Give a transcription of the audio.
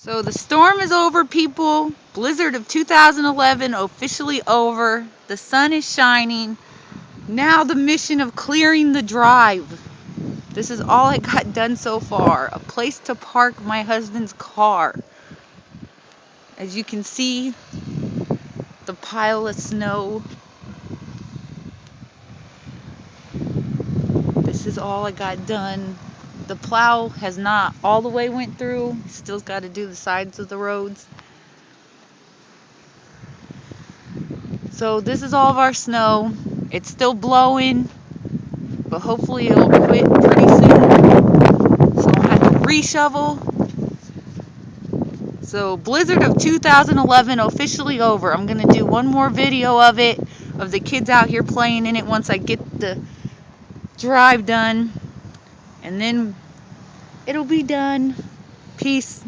So the storm is over, people. Blizzard of 2011 officially over. The sun is shining. Now the mission of clearing the drive. This is all I got done so far. A place to park my husband's car. As you can see, the pile of snow. This is all I got done. The plow has not all the way went through. Still got to do the sides of the roads. So this is all of our snow. It's still blowing, but hopefully it'll quit pretty soon. So I'll have to reshovel. So Blizzard of 2011 officially over. I'm going to do one more video of it, of the kids out here playing in it once I get the drive done. And then it'll be done. Peace.